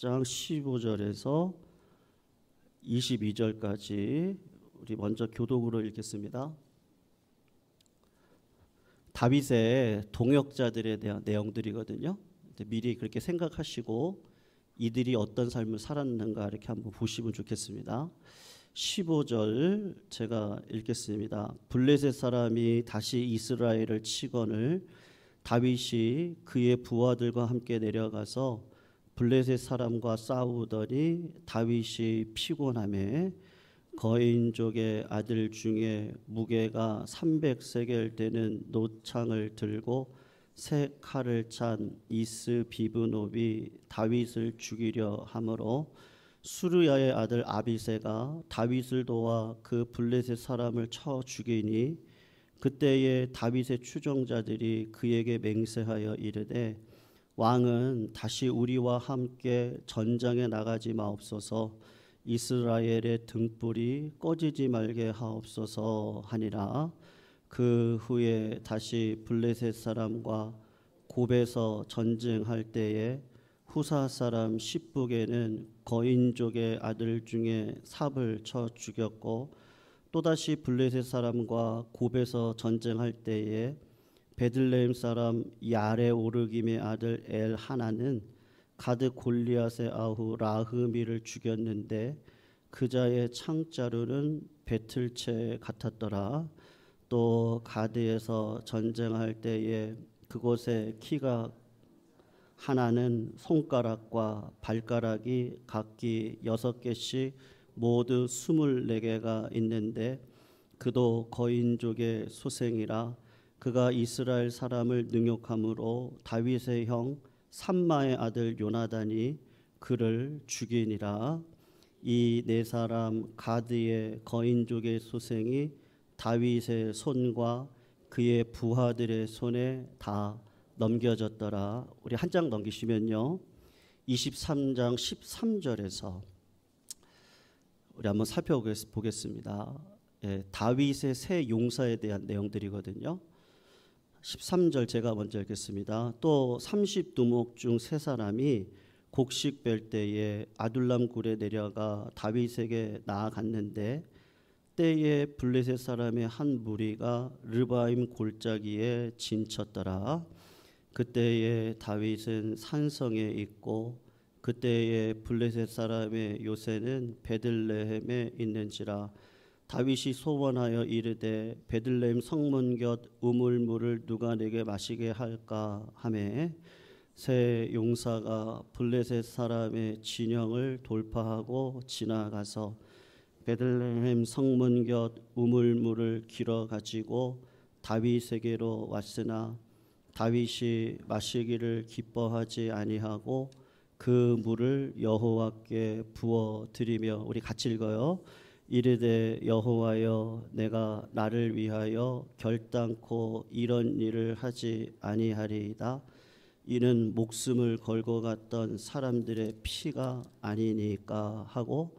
18장 15절에서 22절까지 우리 먼저 교독으로 읽겠습니다. 다윗의 동역자들에 대한 내용들이거든요. 미리 그렇게 생각하시고 이들이 어떤 삶을 살았는가 이렇게 한번 보시면 좋겠습니다. 15절 제가 읽겠습니다. 블레셋 사람이 다시 이스라엘을 치거늘 다윗이 그의 부하들과 함께 내려가서 블레셋 사람과 싸우더니 다윗이 피곤하매 거인족의 아들 중에 무게가 300세겔 되는 노창을 들고 새 칼을 찬 이스비브노비 다윗을 죽이려 하므로 수르야의 아들 아비새가 다윗을 도와 그 블레셋 사람을 쳐 죽이니 그때에 다윗의 추종자들이 그에게 맹세하여 이르되 왕은 다시 우리와 함께 전장에 나가지 마옵소서 이스라엘의 등불이 꺼지지 말게 하옵소서 하니라. 그 후에 다시 블레셋 사람과 곱에서 전쟁할 때에 후사 사람 십북에는 거인족의 아들 중에 삽을 쳐 죽였고 또다시 블레셋 사람과 곱에서 전쟁할 때에 베들레헴 사람 야레오르김의 아들 엘하나는 가드 골리앗의 아후 라흐미를 죽였는데 그자의 창자루는 배틀채 같았더라. 또 가드에서 전쟁할 때에 그곳에 키가 하나는 손가락과 발가락이 각기 6개씩 모두 24개가 있는데 그도 거인족의 소생이라. 그가 이스라엘 사람을 능욕함으로 다윗의 형 삼마의 아들 요나단이 그를 죽이니라. 이 네 사람 가드의 거인족의 소생이 다윗의 손과 그의 부하들의 손에 다 넘겨졌더라. 우리 한 장 넘기시면요. 23장 13절에서 우리 한번 살펴보겠습니다. 다윗의 새 용사에 대한 내용들이거든요. 13절 제가 먼저 읽겠습니다. 또 30두목 중 세 사람이 곡식 뺄 때에 아둘람 굴에 내려가 다윗에게 나아갔는데 때에 블레셋 사람의 한 무리가 르바임 골짜기에 진쳤더라. 그때에 다윗은 산성에 있고 그때에 블레셋 사람의 요새는 베들레헴에 있는지라. 다윗이 소원하여 이르되 베들레헴 성문 곁 우물물을 누가 내게 마시게 할까 하매 새 용사가 블레셋 사람의 진영을 돌파하고 지나가서 베들레헴 성문 곁 우물물을 길어 가지고 다윗에게로 왔으나 다윗이 마시기를 기뻐하지 아니하고 그 물을 여호와께 부어 드리며 우리 같이 읽어요. 이르되 여호와여 내가 나를 위하여 결단코 이런 일을 하지 아니하리이다. 이는 목숨을 걸고 갔던 사람들의 피가 아니니까 하고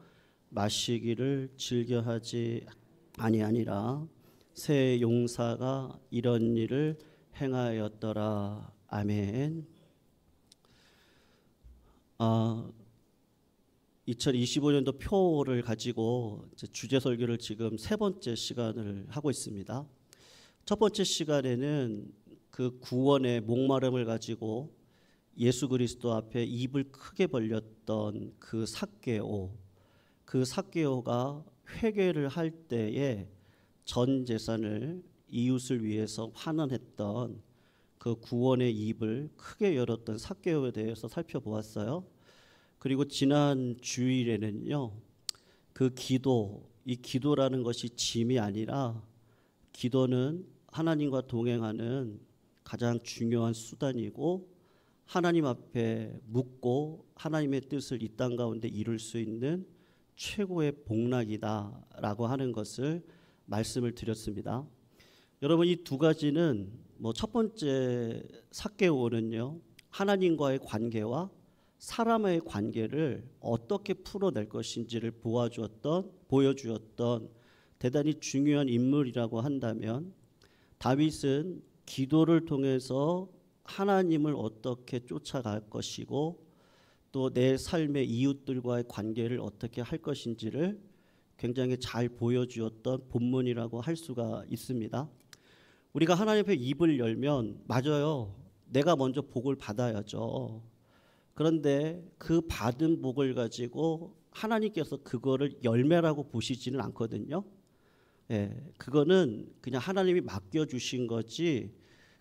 마시기를 즐겨하지 아니하니라. 새 용사가 이런 일을 행하였더라. 아멘. 2025년도 표를 가지고 주제 설교를 지금 세 번째 시간을 하고 있습니다. 첫 번째 시간에는 그 구원의 목마름을 가지고 예수 그리스도 앞에 입을 크게 벌렸던 그 삭개오가 회개를 할 때에 전 재산을 이웃을 위해서 환원했던 그 구원의 입을 크게 열었던 삭개오에 대해서 살펴보았어요. 그리고 지난 주일에는요, 그 이 기도라는 것이 짐이 아니라 기도는 하나님과 동행하는 가장 중요한 수단이고 하나님 앞에 묻고 하나님의 뜻을 이 땅 가운데 이룰 수 있는 최고의 복락이다라고 하는 것을 말씀을 드렸습니다. 여러분 이 두 가지는 첫 번째 삭개오는요, 하나님과의 관계와 사람의 관계를 어떻게 풀어낼 것인지를 보여주었던 대단히 중요한 인물이라고 한다면 다윗은 기도를 통해서 하나님을 어떻게 쫓아갈 것이고 또 내 삶의 이웃들과의 관계를 어떻게 할 것인지를 굉장히 잘 보여주었던 본문이라고 할 수가 있습니다. 우리가 하나님 앞에 입을 열면 맞아요. 내가 먼저 복을 받아야죠. 그런데 그 받은 복을 가지고 하나님께서 그거를 열매라고 보시지는 않거든요. 그거는 그냥 하나님이 맡겨주신 거지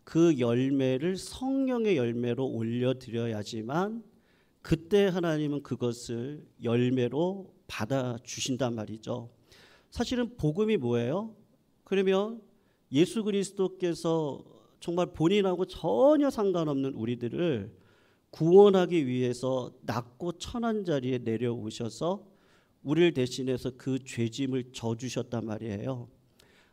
그 열매를 성령의 열매로 올려드려야지만 그때 하나님은 그것을 열매로 받아주신단 말이죠. 사실은 복음이 뭐예요? 그러면 예수 그리스도께서 정말 본인하고 전혀 상관없는 우리들을 구원하기 위해서 낮고 천한 자리에 내려오셔서 우리를 대신해서 그 죄짐을 져주셨단 말이에요.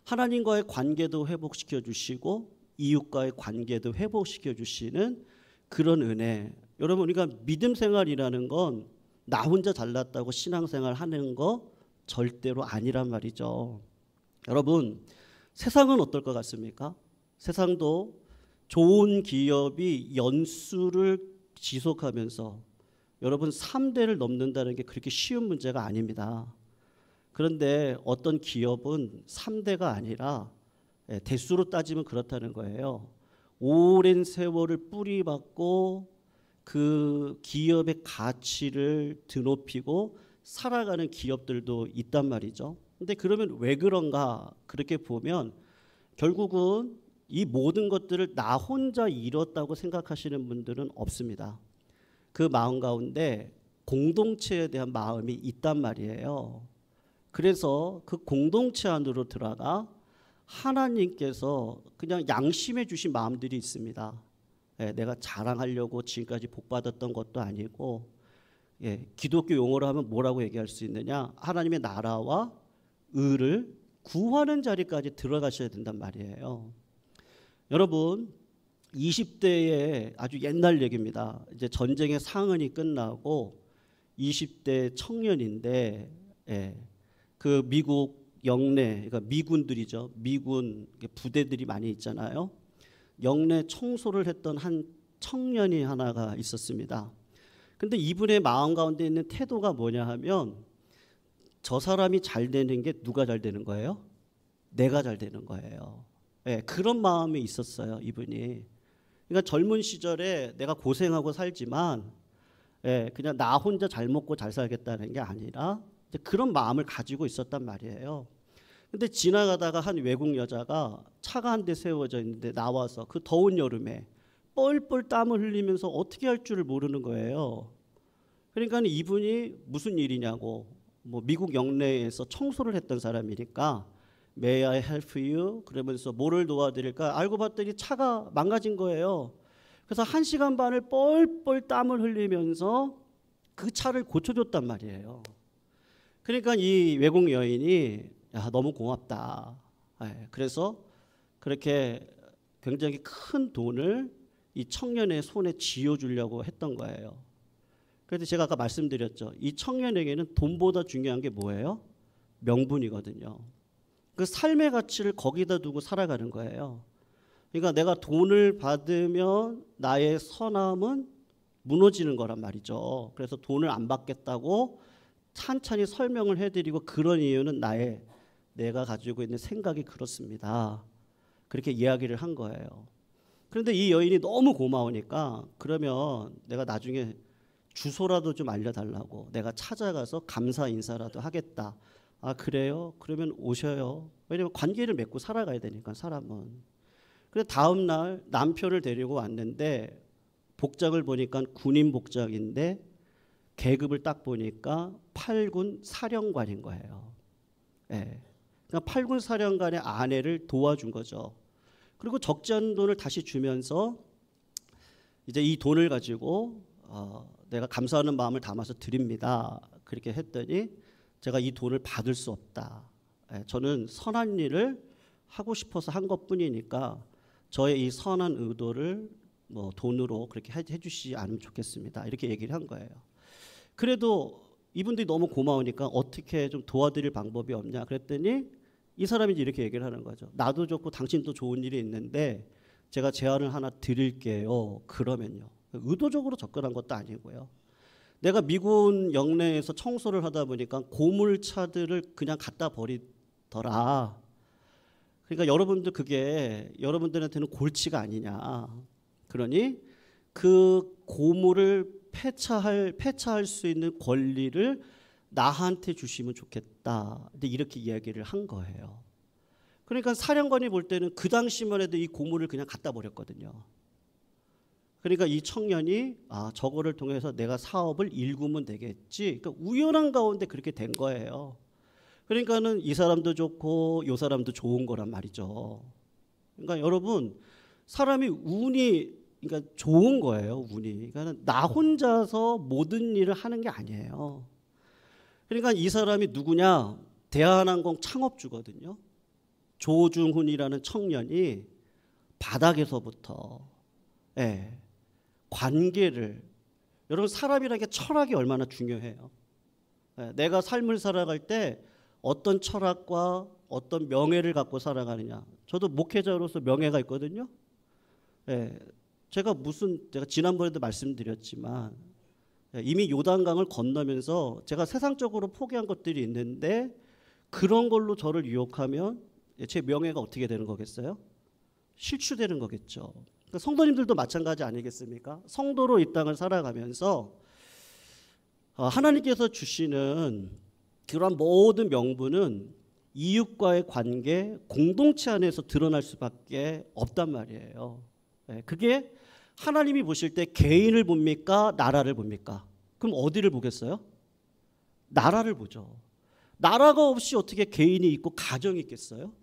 하나님과의 관계도 회복시켜 주시고 이웃과의 관계도 회복시켜 주시는 그런 은혜. 여러분, 우리가 믿음 생활이라는 건 나 혼자 잘났다고 신앙생활 하는 거 절대로 아니란 말이죠. 여러분, 세상은 어떨 것 같습니까? 세상도 좋은 기업이 연수를 지속하면서 여러분 3대를 넘는다는 게 그렇게 쉬운 문제가 아닙니다. 그런데 어떤 기업은 3대가 아니라 대수로 따지면 그렇다는 거예요. 오랜 세월을 뿌리박고 그 기업의 가치를 드높이고 살아가는 기업들도 있단 말이죠. 근데 그러면 왜 그런가? 그렇게 보면 결국은 이 모든 것들을 나 혼자 이뤘다고 생각하시는 분들은 없습니다. 그 마음 가운데 공동체에 대한 마음이 있단 말이에요. 그래서 그 공동체 안으로 들어가 하나님께서 그냥 양심해 주신 마음들이 있습니다. 내가 자랑하려고 지금까지 복받았던 것도 아니고, 기독교 용어로 하면 뭐라고 얘기할 수 있느냐? 하나님의 나라와 의를 구하는 자리까지 들어가셔야 된단 말이에요. 여러분, 20대의 아주 옛날 얘기입니다. 이제 전쟁의 상흔이 끝나고 20대 청년인데, 그 미국 영내, 그러니까 미군들이죠. 미군 부대들이 많이 있잖아요. 영내 청소를 했던 한 청년이 하나가 있었습니다. 근데 이분의 마음 가운데 있는 태도가 뭐냐 하면 저 사람이 잘 되는 게 누가 잘 되는 거예요? 내가 잘 되는 거예요. 그런 마음이 있었어요, 이분이. 그러니까 젊은 시절에 내가 고생하고 살지만 그냥 나 혼자 잘 먹고 잘 살겠다는 게 아니라 그런 마음을 가지고 있었단 말이에요. 근데 지나가다가 한 외국 여자가 차가 한 대 세워져 있는데 나와서 그 더운 여름에 뻘뻘 땀을 흘리면서 어떻게 할 줄을 모르는 거예요. 그러니까 이분이 무슨 일이냐고, 뭐 미국 영내에서 청소를 했던 사람이니까 May I help you? 그러면서 뭐를 도와드릴까? 알고 봤더니 차가 망가진 거예요. 그래서 1시간 반을 뻘뻘 땀을 흘리면서 그 차를 고쳐줬단 말이에요. 그러니까 이 외국 여인이 너무 고맙다. 그래서 그렇게 굉장히 큰 돈을 이 청년의 손에 쥐어주려고 했던 거예요. 그래서 제가 아까 말씀드렸죠. 이 청년에게는 돈보다 중요한 게 뭐예요? 명분이거든요. 그 삶의 가치를 거기다 두고 살아가는 거예요. 그러니까 내가 돈을 받으면 나의 선함은 무너지는 거란 말이죠. 그래서 돈을 안 받겠다고 찬찬히 설명을 해드리고 그런 이유는 내가 가지고 있는 생각이 그렇습니다. 그렇게 이야기를 한 거예요. 그런데 이 여인이 너무 고마우니까 그러면 내가 나중에 주소라도 좀 알려달라고 내가 찾아가서 감사 인사라도 하겠다. 아 그래요? 그러면 오셔요. 왜냐면 관계를 맺고 살아가야 되니까 사람은. 그래서 다음 날 남편을 데리고 왔는데 복장을 보니까 군인 복장인데 계급을 딱 보니까 8군 사령관인 거예요. 그러니까 8군 사령관의 아내를 도와준 거죠. 그리고 적지 않은 돈을 다시 주면서 이제 이 돈을 가지고 내가 감사하는 마음을 담아서 드립니다. 그렇게 했더니 제가 이 돈을 받을 수 없다. 저는 선한 일을 하고 싶어서 한 것뿐이니까 저의 이 선한 의도를 뭐 돈으로 그렇게 해주시지 않으면 좋겠습니다. 이렇게 얘기를 한 거예요. 그래도 이분들이 너무 고마우니까 어떻게 좀 도와드릴 방법이 없냐 그랬더니 이 사람이 이렇게 얘기를 하는 거죠. 나도 좋고 당신도 좋은 일이 있는데 제가 제안을 하나 드릴게요. 그러면요. 의도적으로 접근한 것도 아니고요. 내가 미군 영내에서 청소를 하다 보니까 고물차들을 그냥 갖다 버리더라. 그러니까 여러분들 그게 여러분들한테는 골치가 아니냐. 그러니 그 고물을 폐차할 수 있는 권리를 나한테 주시면 좋겠다. 근데 이렇게 이야기를 한 거예요. 그러니까 사령관이 볼 때는 그 당시만 해도 이 고물을 그냥 갖다 버렸거든요. 그러니까 이 청년이 저거를 통해서 내가 사업을 일구면 되겠지. 그러니까 우연한 가운데 그렇게 된 거예요. 그러니까는 이 사람도 좋고 이 사람도 좋은 거란 말이죠. 그러니까 여러분 사람이 운이 그러니까 좋은 거예요. 운이. 그러니까 나 혼자서 모든 일을 하는 게 아니에요. 그러니까 이 사람이 누구냐? 대한항공 창업주거든요. 조중훈이라는 청년이 바닥에서부터 관계를 여러분 사람이라는 게 철학이 얼마나 중요해요. 내가 삶을 살아갈 때 어떤 철학과 어떤 명예를 갖고 살아가느냐. 저도 목회자로서 명예가 있거든요. 제가 지난번에도 말씀드렸지만 이미 요단강을 건너면서 제가 세상적으로 포기한 것들이 있는데 그런 걸로 저를 유혹하면 제 명예가 어떻게 되는 거겠어요? 실추되는 거겠죠. 그러니까 성도님들도 마찬가지 아니겠습니까? 성도로 이 땅을 살아가면서 하나님께서 주시는 그런 모든 명분은 이웃과의 관계, 공동체 안에서 드러날 수밖에 없단 말이에요. 그게 하나님이 보실 때 개인을 봅니까? 나라를 봅니까? 그럼 어디를 보겠어요? 나라를 보죠. 나라가 없이 어떻게 개인이 있고 가정이 있겠어요?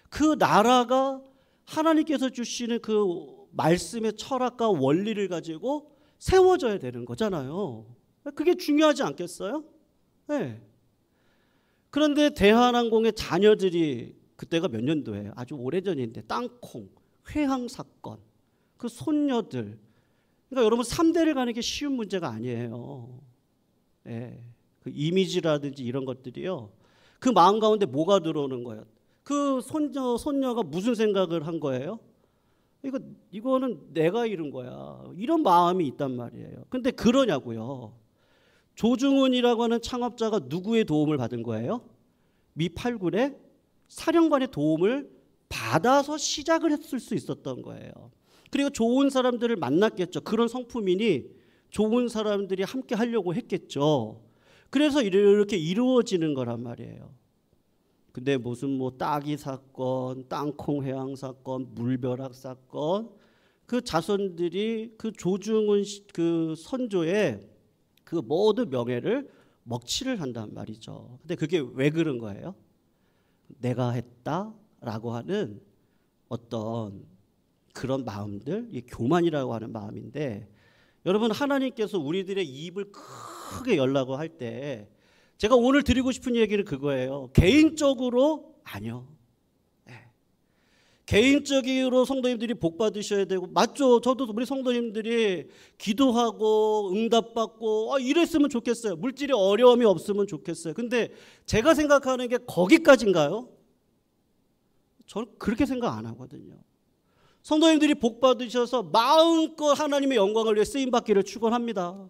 그 나라가 하나님께서 주시는 그 말씀의 철학과 원리를 가지고 세워져야 되는 거잖아요. 그게 중요하지 않겠어요? 그런데 대한항공의 자녀들이 그때가 몇 년도예요? 아주 오래전인데 땅콩, 회항 사건, 그 손녀들. 그러니까 여러분 3대를 가는 게 쉬운 문제가 아니에요. 그 이미지라든지 이런 것들이요. 그 마음 가운데 뭐가 들어오는 거예요? 그 손녀가 무슨 생각을 한 거예요? 이거는 내가 이룬 거야. 이런 마음이 있단 말이에요. 근데 그러냐고요. 조중훈이라고 하는 창업자가 누구의 도움을 받은 거예요? 미 8군의 사령관의 도움을 받아서 시작을 했을 수 있었던 거예요. 그리고 좋은 사람들을 만났겠죠. 그런 성품이니 좋은 사람들이 함께 하려고 했겠죠. 그래서 이렇게 이루어지는 거란 말이에요. 근데 무슨 따기 사건, 땅콩 회항 사건, 물벼락 사건, 그 자손들이 그 조중훈 그 선조의 그 모든 명예를 먹칠을 한단 말이죠. 근데 그게 왜 그런 거예요? 내가 했다라고 하는 어떤 그런 마음들, 이 교만이라고 하는 마음인데, 여러분 하나님께서 우리들의 입을 크게 열라고 할 때 제가 오늘 드리고 싶은 얘기는 그거예요. 개인적으로 아니요. 개인적으로 성도님들이 복 받으셔야 되고, 맞죠? 저도 우리 성도님들이 기도하고 응답받고 이랬으면 좋겠어요. 물질이 어려움이 없으면 좋겠어요. 근데 제가 생각하는 게 거기까지인가요? 저는 그렇게 생각 안 하거든요. 성도님들이 복 받으셔서 마음껏 하나님의 영광을 위해 쓰임받기를 축원합니다.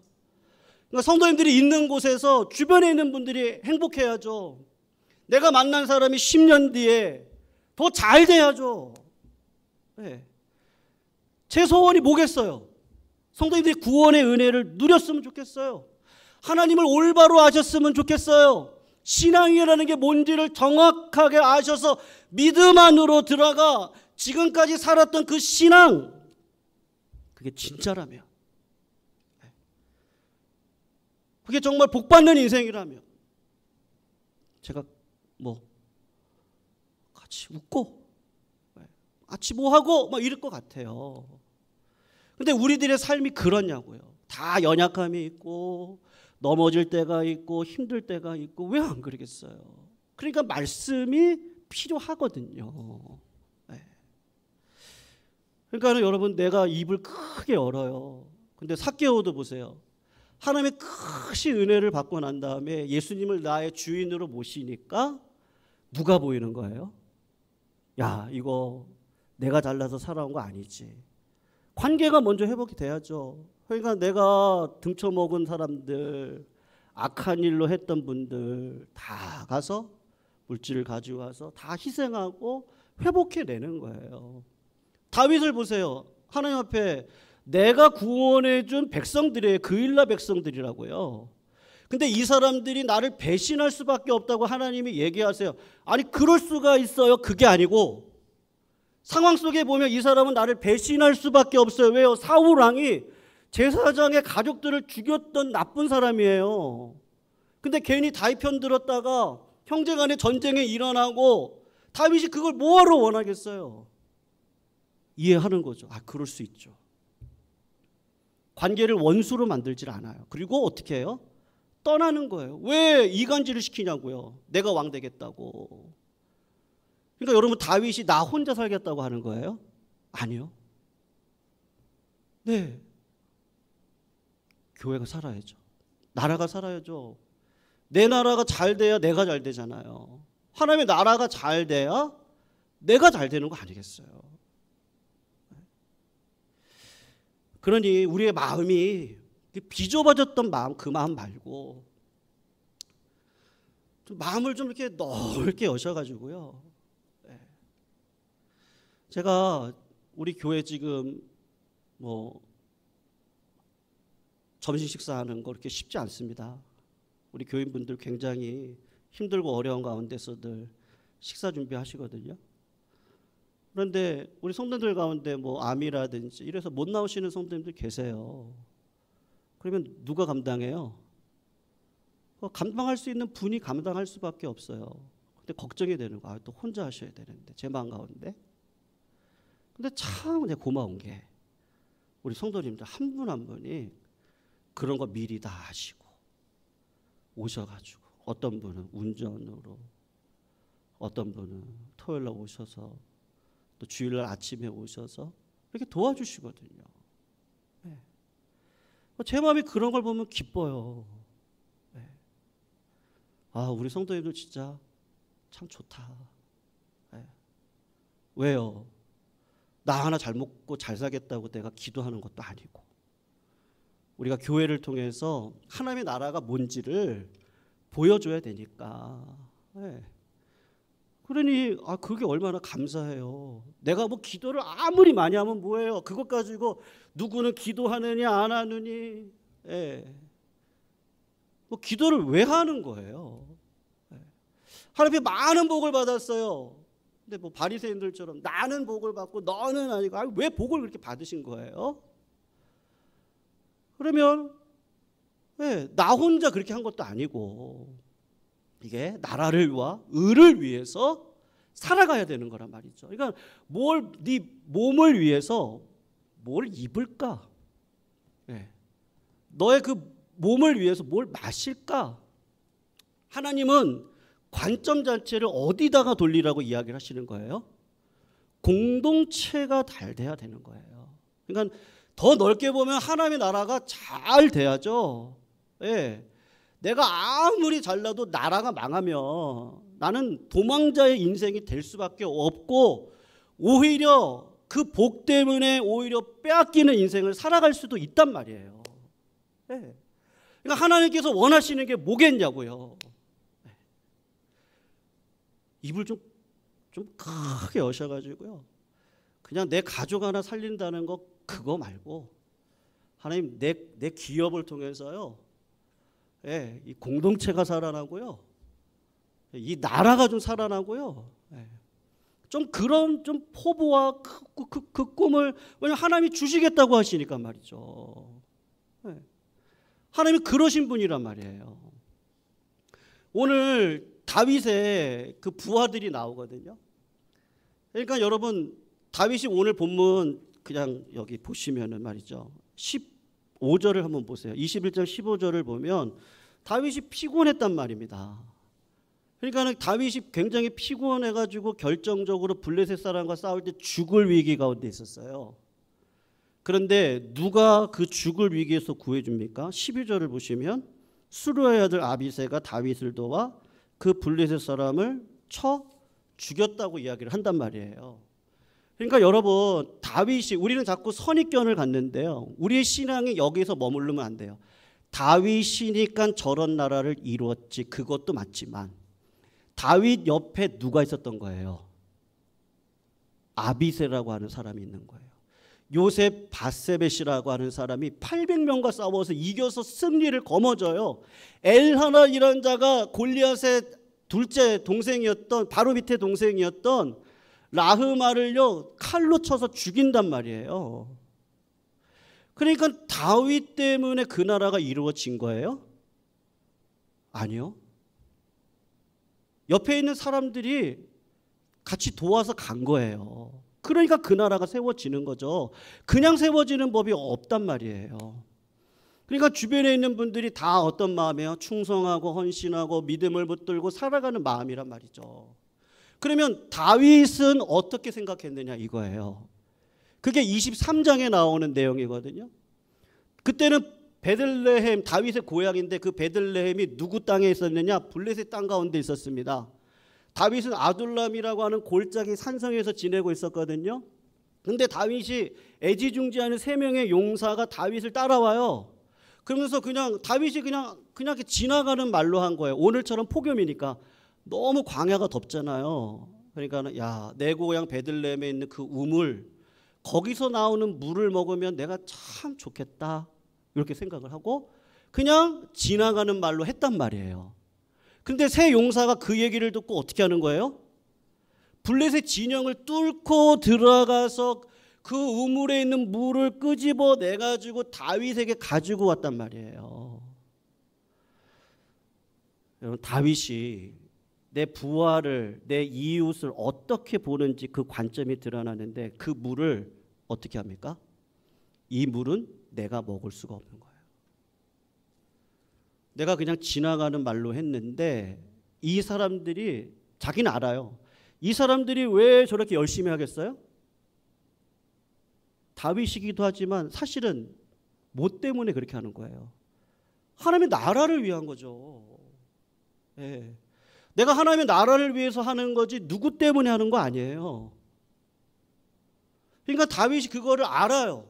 그러니까 성도님들이 있는 곳에서 주변에 있는 분들이 행복해야죠. 내가 만난 사람이 10년 뒤에 더 잘 돼야죠. 제 소원이 뭐겠어요? 성도님들이 구원의 은혜를 누렸으면 좋겠어요. 하나님을 올바로 아셨으면 좋겠어요. 신앙이라는 게 뭔지를 정확하게 아셔서 믿음 안으로 들어가 지금까지 살았던 그 신앙, 그게 진짜라면, 그게 정말 복받는 인생이라면 제가 같이 웃고 같이 뭐하고 이럴 것 같아요. 근데 우리들의 삶이 그러냐고요. 다 연약함이 있고 넘어질 때가 있고 힘들 때가 있고 왜 안 그러겠어요? 그러니까 말씀이 필요하거든요. 그러니까 여러분 내가 입을 크게 열어요. 근데 삭개오도 보세요. 하나님의 크신 은혜를 받고 난 다음에 예수님을 나의 주인으로 모시니까 누가 보이는 거예요? 야, 이거 내가 잘나서 살아온 거 아니지. 관계가 먼저 회복이 돼야죠. 그러니까 내가 등쳐먹은 사람들, 악한 일로 했던 분들 다 가서 물질을 가지고 와서 다 희생하고 회복해내는 거예요. 다윗을 보세요. 하나님 앞에 내가 구원해준 백성들이에요. 그일라 백성들이라고요. 근데 이 사람들이 나를 배신할 수밖에 없다고 하나님이 얘기하세요. 아니 그럴 수가 있어요. 그게 아니고 상황 속에 보면 이 사람은 나를 배신할 수밖에 없어요. 왜요? 사울 왕이 제사장의 가족들을 죽였던 나쁜 사람이에요. 근데 괜히 다윗 편 들었다가 형제간의 전쟁이 일어나고 다윗이 그걸 뭐하러 원하겠어요? 이해하는 거죠. 아, 그럴 수 있죠. 관계를 원수로 만들질 않아요. 그리고 어떻게 해요? 떠나는 거예요. 왜 이간질을 시키냐고요. 내가 왕 되겠다고. 그러니까 여러분 다윗이 나 혼자 살겠다고 하는 거예요? 아니요. 네. 교회가 살아야죠. 나라가 살아야죠. 내 나라가 잘 돼야 내가 잘 되잖아요. 하나님의 나라가 잘 돼야 내가 잘 되는 거 아니겠어요? 그러니 우리의 마음이 비좁아졌던 마음, 그 마음 말고 좀 마음을 좀 이렇게 넓게 여셔가지고요. 제가 우리 교회 지금 뭐 점심 식사하는 거 그렇게 쉽지 않습니다. 우리 교인분들 굉장히 힘들고 어려운 가운데서들 식사 준비하시거든요. 그런데 우리 성도들 가운데 뭐 암이라든지 이래서 못 나오시는 성도님들 계세요. 그러면 누가 감당해요? 감당할 수 있는 분이 감당할 수밖에 없어요. 근데 걱정이 되는 거, 또 혼자 하셔야 되는데 제 마음 가운데. 근데 참 고마운 게 우리 성도님들 한 분 한 분이 그런 거 미리 다 하시고 오셔가지고 어떤 분은 운전으로, 어떤 분은 토요일날 오셔서 또 주일날 아침에 오셔서 이렇게 도와주시거든요. 네. 제 마음이 그런 걸 보면 기뻐요. 네. 아, 우리 성도님들 진짜 참 좋다. 네. 왜요? 나 하나 잘 먹고 잘 살겠다고 내가 기도하는 것도 아니고 우리가 교회를 통해서 하나님의 나라가 뭔지를 보여줘야 되니까. 네. 그러니 그게 얼마나 감사해요. 내가 뭐 기도를 아무리 많이 하면 뭐예요? 그것 가지고 누구는 기도하느냐 안 하느니. 네. 뭐 기도를 왜 하는 거예요? 네. 하나님의 많은 복을 받았어요. 근데 뭐 바리새인들처럼 나는 복을 받고 너는 아니고 왜 복을 그렇게 받으신 거예요? 그러면 네, 나 혼자 그렇게 한 것도 아니고 이게 나라를 위하 의를 위해서 살아가야 되는 거란 말이죠. 그러니까 네 몸을 위해서 뭘 입을까? 네. 너의 그 몸을 위해서 뭘 마실까? 하나님은 관점 자체를 어디다가 돌리라고 이야기를 하시는 거예요? 공동체가 잘 돼야 되는 거예요. 그러니까 더 넓게 보면 하나님의 나라가 잘 돼야죠. 예. 내가 아무리 잘나도 나라가 망하면 나는 도망자의 인생이 될 수밖에 없고 오히려 그 복 때문에 오히려 빼앗기는 인생을 살아갈 수도 있단 말이에요. 예. 그러니까 하나님께서 원하시는 게 뭐겠냐고요. 예. 입을 좀 크게 여셔가지고요. 그냥 내 가족 하나 살린다는 거 그거 말고 하나님 내 기업을 통해서요. 예, 이 공동체가 살아나고요. 이 나라가 좀 살아나고요. 예. 좀 그런 좀 포부와 그 꿈을 왜냐면 하나님이 주시겠다고 하시니까 말이죠. 예. 하나님이 그러신 분이란 말이에요. 오늘 다윗의 그 부하들이 나오거든요. 그러니까 여러분 다윗이 오늘 본문 그냥 여기 보시면은 말이죠. 15절을 한번 보세요. 21장 15절을 보면 다윗이 피곤했단 말입니다. 그러니까 다윗이 굉장히 피곤해가지고 결정적으로 블레셋 사람과 싸울 때 죽을 위기 가운데 있었어요. 그런데 누가 그 죽을 위기에서 구해줍니까? 12절을 보시면 수르의 아들 아비새가 다윗을 도와 그 블레셋 사람을 쳐 죽였다고 이야기를 한단 말이에요. 그러니까 여러분, 다윗이, 우리는 자꾸 선입견을 갖는데요, 우리의 신앙이 여기서 머무르면 안 돼요. 다윗이니까 저런 나라를 이루었지, 그것도 맞지만 다윗 옆에 누가 있었던 거예요? 아비새라고 하는 사람이 있는 거예요. 요셉 바세벳이라고 하는 사람이 800명과 싸워서 이겨서 승리를 거머져요. 엘하나이라는 자가 골리앗의 둘째 동생이었던, 바로 밑에 동생이었던 라흐마를요 칼로 쳐서 죽인단 말이에요. 그러니까 다윗 때문에 그 나라가 이루어진 거예요? 아니요. 옆에 있는 사람들이 같이 도와서 간 거예요. 그러니까 그 나라가 세워지는 거죠. 그냥 세워지는 법이 없단 말이에요. 그러니까 주변에 있는 분들이 다 어떤 마음이에요? 충성하고 헌신하고 믿음을 붙들고 살아가는 마음이란 말이죠. 그러면 다윗은 어떻게 생각했느냐 이거예요. 그게 23장에 나오는 내용이거든요. 그때는 베들레헴, 다윗의 고향인데 그 베들레헴이 누구 땅에 있었느냐? 블레셋 땅 가운데 있었습니다. 다윗은 아둘람이라고 하는 골짜기 산성에서 지내고 있었거든요. 근데 다윗이 애지중지하는 3명의 용사가 다윗을 따라와요. 그러면서 다윗이 그냥 이렇게 지나가는 말로 한 거예요. 오늘처럼 폭염이니까 너무 광야가 덥잖아요. 그러니까 야, 내 고향 베들레헴에 있는 그 우물, 거기서 나오는 물을 먹으면 내가 참 좋겠다, 이렇게 생각을 하고 그냥 지나가는 말로 했단 말이에요. 근데 세 용사가 그 얘기를 듣고 어떻게 하는 거예요? 블레셋 진영을 뚫고 들어가서 그 우물에 있는 물을 끄집어 내가지고 다윗에게 가지고 왔단 말이에요. 여러분, 다윗이 내 부하를, 내 이웃을 어떻게 보는지 그 관점이 드러나는데 그 물을 어떻게 합니까? 이 물은 내가 먹을 수가 없는 거예요. 내가 그냥 지나가는 말로 했는데 이 사람들이, 자기는 알아요. 이 사람들이 왜 저렇게 열심히 하겠어요? 다윗이기도 하지만 사실은 뭐 때문에 그렇게 하는 거예요? 하나님의 나라를 위한 거죠. 네. 내가 하나님의 나라를 위해서 하는 거지 누구 때문에 하는 거 아니에요. 그러니까 다윗이 그거를 알아요.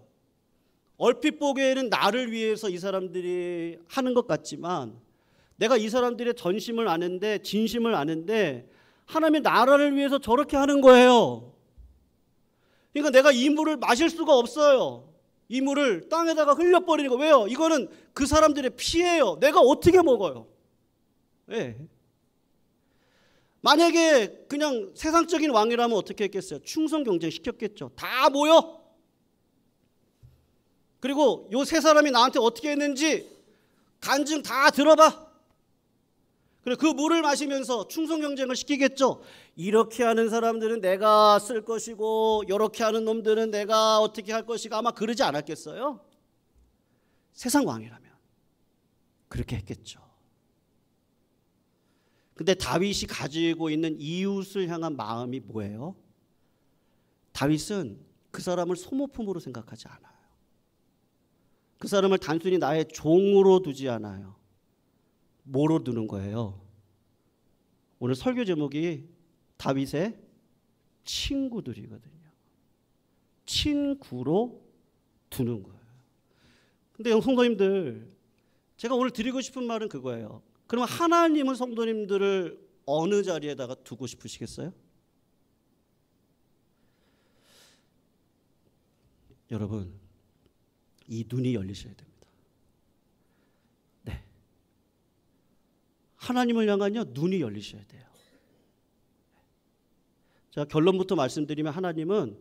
얼핏 보기에는 나를 위해서 이 사람들이 하는 것 같지만 내가 이 사람들의 전심을 아는데, 진심을 아는데 하나님의 나라를 위해서 저렇게 하는 거예요. 그러니까 내가 이 물을 마실 수가 없어요. 이 물을 땅에다가 흘려버리는 거. 왜요? 이거는 그 사람들의 피예요. 내가 어떻게 먹어요? 네. 만약에 그냥 세상적인 왕이라면 어떻게 했겠어요? 충성 경쟁 시켰겠죠. 다 모여. 그리고 요 세 사람이 나한테 어떻게 했는지 간증 다 들어봐. 그래, 그 물을 마시면서 충성 경쟁을 시키겠죠. 이렇게 하는 사람들은 내가 쓸 것이고 이렇게 하는 놈들은 내가 어떻게 할 것이고, 아마 그러지 않았겠어요? 세상 왕이라면 그렇게 했겠죠. 근데 다윗이 가지고 있는 이웃을 향한 마음이 뭐예요? 다윗은 그 사람을 소모품으로 생각하지 않아요. 그 사람을 단순히 나의 종으로 두지 않아요. 뭐로 두는 거예요? 오늘 설교 제목이 다윗의 친구들이거든요. 친구로 두는 거예요. 근데 성도님들, 제가 오늘 드리고 싶은 말은 그거예요. 그러면 하나님은 성도님들을 어느 자리에다가 두고 싶으시겠어요? 여러분, 이 눈이 열리셔야 됩니다. 네, 하나님을 향한요 눈이 열리셔야 돼요. 제가 결론부터 말씀드리면 하나님은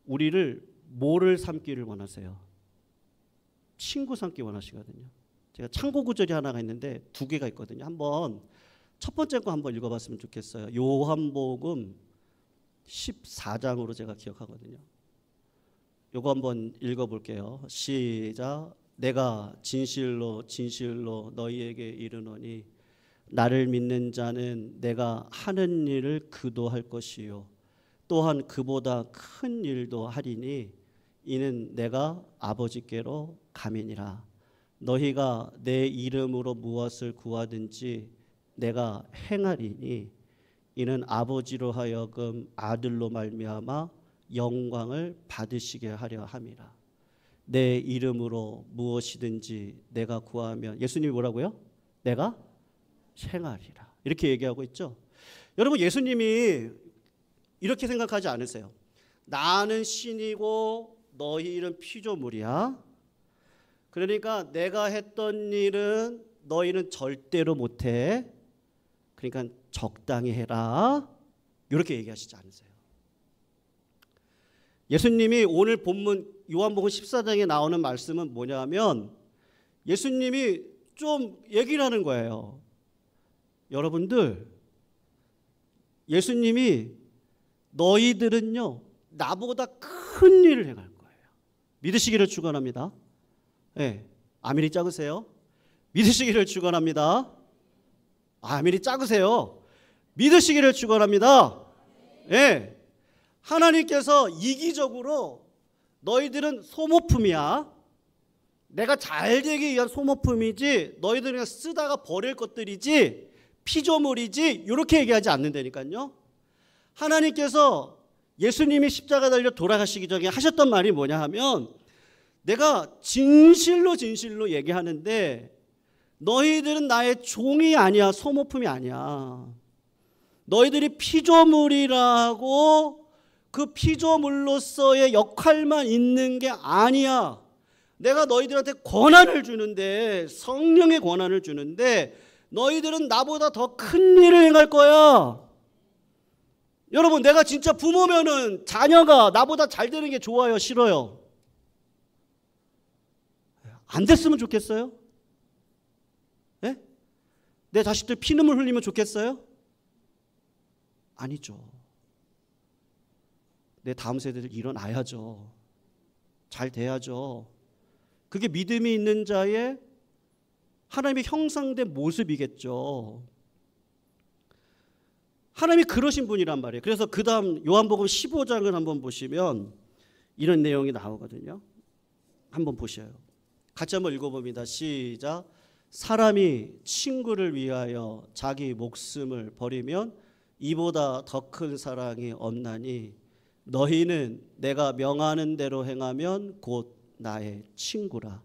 우리를 뭐를 삼기를 원하세요? 친구 삼기 원하시거든요. 제가 참고 구절이 하나가 있는데 2개가 있거든요. 한번 첫 번째 거 한번 읽어봤으면 좋겠어요. 요한복음 14장으로 제가 기억하거든요. 요거 한번 읽어볼게요. 시작. 내가 진실로 진실로 너희에게 이르노니 나를 믿는 자는 내가 하는 일을 그도 할 것이요 또한 그보다 큰 일도 하리니 이는 내가 아버지께로 감이니라. 너희가 내 이름으로 무엇을 구하든지 내가 행하리니 이는 아버지로 하여금 아들로 말미암아 영광을 받으시게 하려 함이라. 내 이름으로 무엇이든지 내가 구하면, 예수님이 뭐라고요? 내가 행하리라. 이렇게 얘기하고 있죠. 여러분, 예수님이 이렇게 생각하지 않으세요? 나는 신이고 너희는 피조물이야. 그러니까 내가 했던 일은 너희는 절대로 못해. 그러니까 적당히 해라. 이렇게 얘기하시지 않으세요? 예수님이 오늘 본문 요한복음 14장에 나오는 말씀은 뭐냐면 예수님이 좀 얘기를 하는 거예요. 여러분들, 예수님이 너희들은요 나보다 큰 일을 행할 거예요. 믿으시기를 축원합니다. 네, 아멘이 작으세요? 믿으시기를 축원합니다. 아멘이 작으세요? 믿으시기를 축원합니다. 네, 하나님께서 이기적으로 너희들은 소모품이야. 내가 잘 되기 위한 소모품이지 너희들은 그냥 쓰다가 버릴 것들이지 피조물이지 이렇게 얘기하지 않는다니까요. 하나님께서 예수님이 십자가 달려 돌아가시기 전에 하셨던 말이 뭐냐 하면 내가 진실로 얘기하는데 너희들은 나의 종이 아니야. 소모품이 아니야. 너희들이 피조물이라고 그 피조물로서의 역할만 있는 게 아니야. 내가 너희들한테 권한을 주는데, 성령의 권한을 주는데 너희들은 나보다 더 큰 일을 행할 거야. 여러분, 내가 진짜 부모면은 자녀가 나보다 잘 되는 게 좋아요, 싫어요? 안 됐으면 좋겠어요? 네? 내 자식들 피눈물 흘리면 좋겠어요? 아니죠. 내 다음 세대들 일어나야죠. 잘 돼야죠. 그게 믿음이 있는 자의 하나님의 형상된 모습이겠죠. 하나님이 그러신 분이란 말이에요. 그래서 그 다음 요한복음 15장을 한번 보시면 이런 내용이 나오거든요. 한번 보셔요. 같이 한번 읽어봅니다. 시작. 사람이 친구를 위하여 자기 목숨을 버리면 이보다 더 큰 사랑이 없나니 너희는 내가 명하는 대로 행하면 곧 나의 친구라.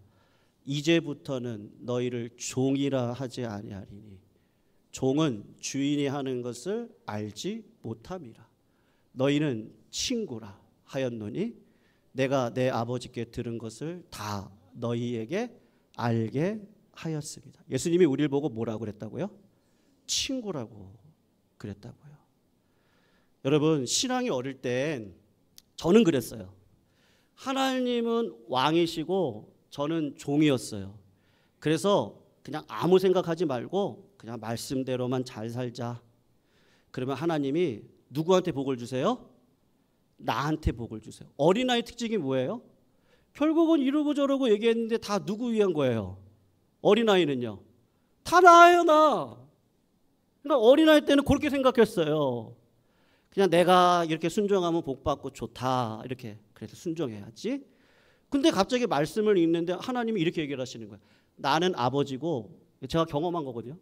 이제부터는 너희를 종이라 하지 아니하리니 종은 주인이 하는 것을 알지 못함이라. 너희는 친구라 하였노니 내가 내 아버지께 들은 것을 다 너희에게 알게 하였습니다. 예수님이 우리를 보고 뭐라고 그랬다고요? 친구라고 그랬다고요. 여러분, 신앙이 어릴 땐 저는 그랬어요. 하나님은 왕이시고 저는 종이었어요. 그래서 그냥 아무 생각하지 말고 그냥 말씀대로만 잘 살자. 그러면 하나님이 누구한테 복을 주세요? 나한테 복을 주세요. 어린아이 특징이 뭐예요? 결국은 이러고 저러고 얘기했는데 다 누구 위한 거예요? 어린아이는요. 다 나예요, 나. 그러니까 어린아이 때는 그렇게 생각했어요. 그냥 내가 이렇게 순종하면 복 받고 좋다. 이렇게 그래서 순종해야지. 근데 갑자기 말씀을 읽는데 하나님이 이렇게 얘기를 하시는 거예요. 나는 아버지고 제가 경험한 거거든요.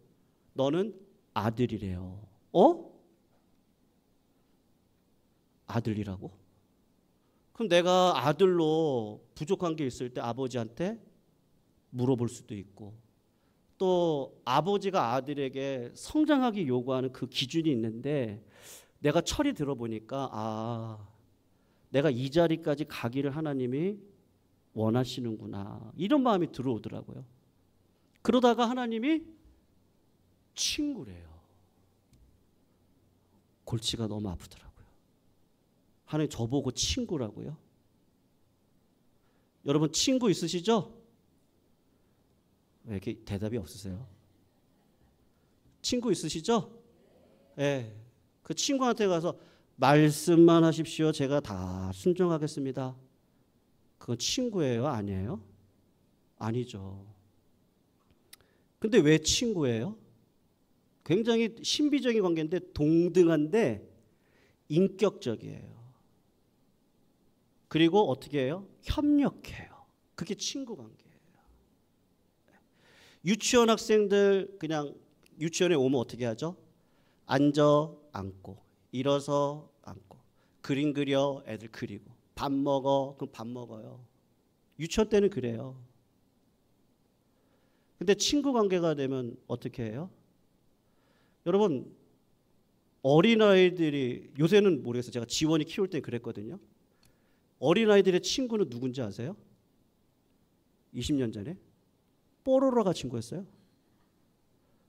너는 아들이래요. 아들이라고? 그럼 내가 아들로 부족한 게 있을 때 아버지한테 물어볼 수도 있고 또 아버지가 아들에게 성장하기 요구하는 그 기준이 있는데 내가 철이 들어보니까 내가 이 자리까지 가기를 하나님이 원하시는구나. 이런 마음이 들어오더라고요. 그러다가 하나님이 친구래요. 골치가 너무 아프더라고요. 하나님 저보고 친구라고요? 여러분 친구 있으시죠? 왜 이렇게 대답이 없으세요? 친구 있으시죠? 네. 그 친구한테 가서 말씀만 하십시오. 제가 다 순종하겠습니다. 그건 친구예요? 아니에요? 아니죠. 근데 왜 친구예요? 굉장히 신비적인 관계인데 동등한데 인격적이에요. 그리고 어떻게 해요? 협력해요. 그게 친구 관계예요. 유치원 학생들 그냥 유치원에 오면 어떻게 하죠? 앉아 앉고 일어서 앉고 그림 그려, 애들 그리고. 밥 먹어, 그럼 밥 먹어요. 유치원 때는 그래요. 근데 친구 관계가 되면 어떻게 해요? 여러분, 어린아이들이, 요새는 모르겠어요. 제가 지원이 키울 때 그랬거든요. 어린아이들의 친구는 누군지 아세요? 20년 전에 뽀로로가 친구였어요.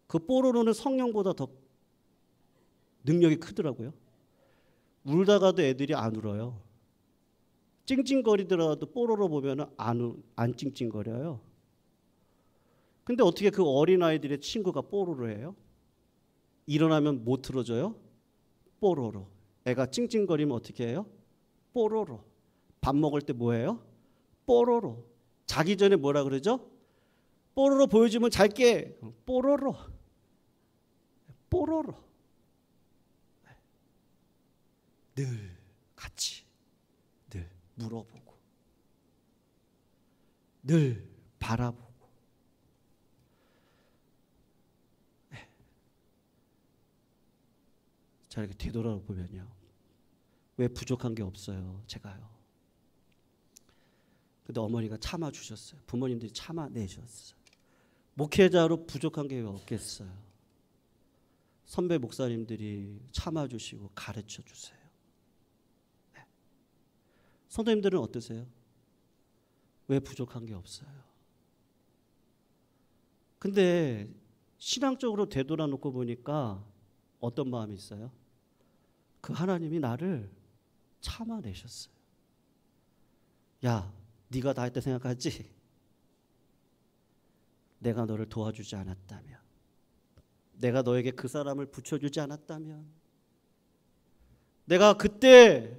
그 뽀로로는 성령보다 더 능력이 크더라고요. 울다가도 애들이 안 울어요. 찡찡거리더라도 뽀로로 보면 안 찡찡거려요. 근데 어떻게 그 어린아이들의 친구가 뽀로로예요? 일어나면 못 틀어줘요? 뽀로로. 애가 찡찡거리면 어떻게 해요? 뽀로로. 밥 먹을 때 뭐예요? 뽀로로. 자기 전에 뭐라 그러죠? 뽀로로 보여주면 잘게. 뽀로로. 뽀로로. 늘 같이, 늘 물어보고, 늘 바라보고. 자, 이렇게 되돌아보면요, 왜 부족한 게 없어요? 제가요. 근데 어머니가 참아주셨어요. 부모님들이 참아내셨어요. 목회자로 부족한 게 왜 없겠어요? 선배 목사님들이 참아주시고 가르쳐주세요. 네. 선생님들은 어떠세요? 왜 부족한 게 없어요? 근데 신앙적으로 되돌아놓고 보니까 어떤 마음이 있어요? 그 하나님이 나를 참아내셨어요. 야, 네가 다 했다 생각하지? 내가 너를 도와주지 않았다면, 내가 너에게 그 사람을 붙여주지 않았다면, 내가 그때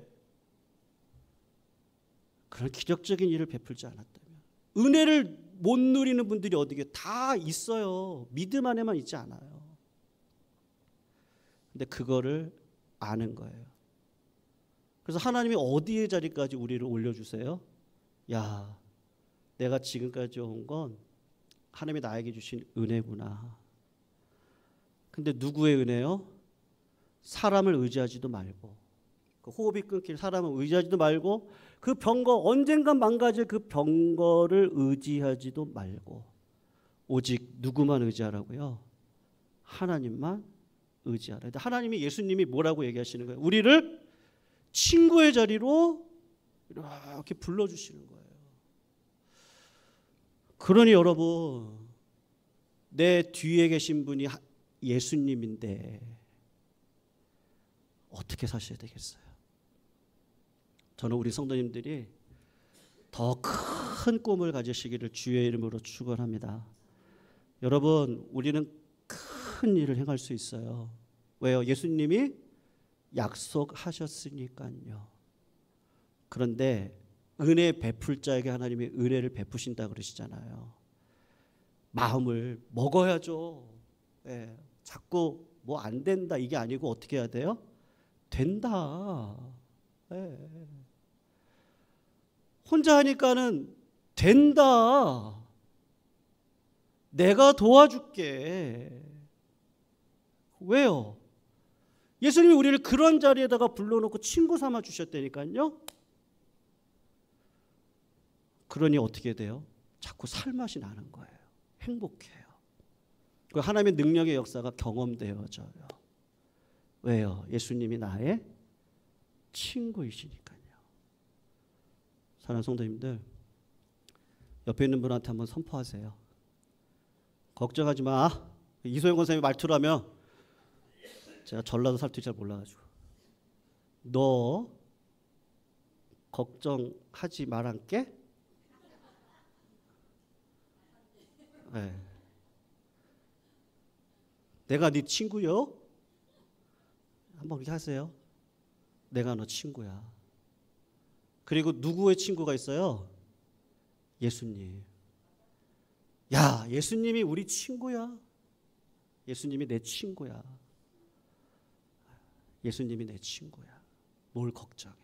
그런 기적적인 일을 베풀지 않았다면, 은혜를 못 누리는 분들이 어디에 다 있어요. 믿음 안에만 있지 않아요. 근데 그거를 아는 거예요. 그래서 하나님이 어디의 자리까지 우리를 올려주세요? 야, 내가 지금까지 온 건 하나님이 나에게 주신 은혜구나. 근데 누구의 은혜요? 사람을 의지하지도 말고, 그 호흡이 끊길 사람을 의지하지도 말고, 그 병거 언젠간 망가질 그 병거를 의지하지도 말고, 오직 누구만 의지하라고요? 하나님만 의지하라. 근데 하나님이, 예수님이 뭐라고 얘기하시는 거예요? 우리를 친구의 자리로 이렇게 불러주시는 거예요. 그러니 여러분, 내 뒤에 계신 분이 예수님인데 어떻게 사셔야 되겠어요? 저는 우리 성도님들이 더 큰 꿈을 가지시기를 주의 이름으로 축원합니다. 여러분, 우리는 큰 일을 행할 수 있어요. 왜요? 예수님이 약속하셨으니까요. 그런데 은혜 베풀 자에게 하나님이 은혜를 베푸신다 그러시잖아요. 마음을 먹어야죠. 예, 자꾸 뭐 안 된다 이게 아니고 어떻게 해야 돼요? 된다. 예. 혼자 하니까는 된다. 내가 도와줄게. 왜요? 예수님이 우리를 그런 자리에다가 불러놓고 친구 삼아 주셨다니까요. 그러니 어떻게 돼요? 자꾸 살맛이 나는 거예요. 행복해요. 그 하나님의 능력의 역사가 경험되어져요. 왜요? 예수님이 나의 친구이시니까요. 사랑하는 성도님들, 옆에 있는 분한테 한번 선포하세요. 걱정하지 마. 이소영 권사님의 말투라면, 제가 전라도 사투리 잘 몰라가지고, 너 걱정하지 말란께. 네. 내가 네 친구요? 한번 그렇게 하세요. 내가 너 친구야. 그리고 누구의 친구가 있어요? 예수님. 야, 예수님이 우리 친구야. 예수님이 내 친구야. 예수님이 내 친구야. 뭘 걱정해.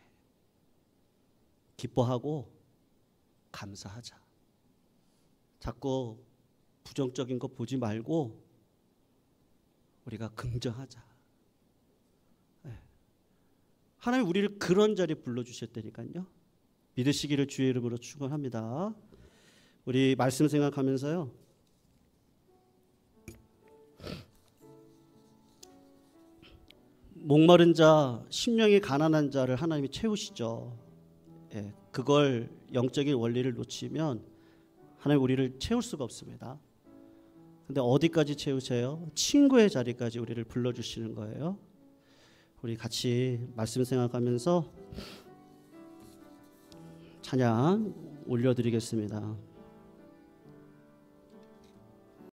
기뻐하고 감사하자. 자꾸 부정적인 거 보지 말고 우리가 긍정하자. 하나님 우리를 그런 자리에 불러주셨다니까요. 믿으시기를 주의 이름으로 축원합니다. 우리 말씀 생각하면서요. 목마른 자, 심령이 가난한 자를 하나님이 채우시죠. 예, 그걸 영적인 원리를 놓치면 하나님 우리를 채울 수가 없습니다. 근데 어디까지 채우세요? 친구의 자리까지 우리를 불러주시는 거예요. 우리 같이 말씀 생각하면서 찬양 올려드리겠습니다.